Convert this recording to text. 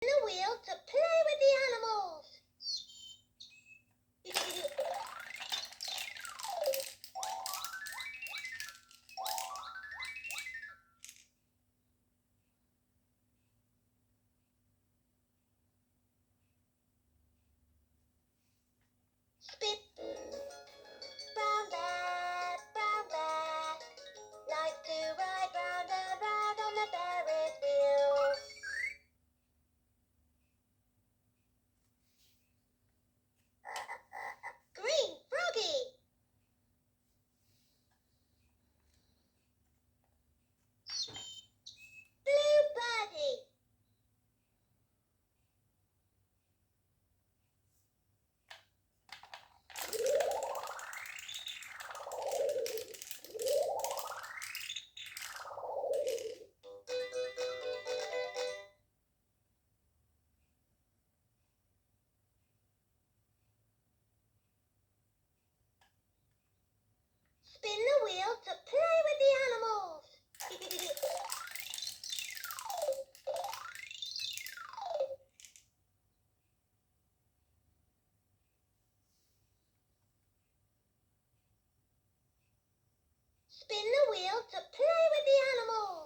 the wheel to play with the animals. Spin. Brown bear, like to ride round and round on the Ferris wheel. Green froggy. Blue birdie. Spin the wheel to play with the animals. Spin the wheel to play with the animals.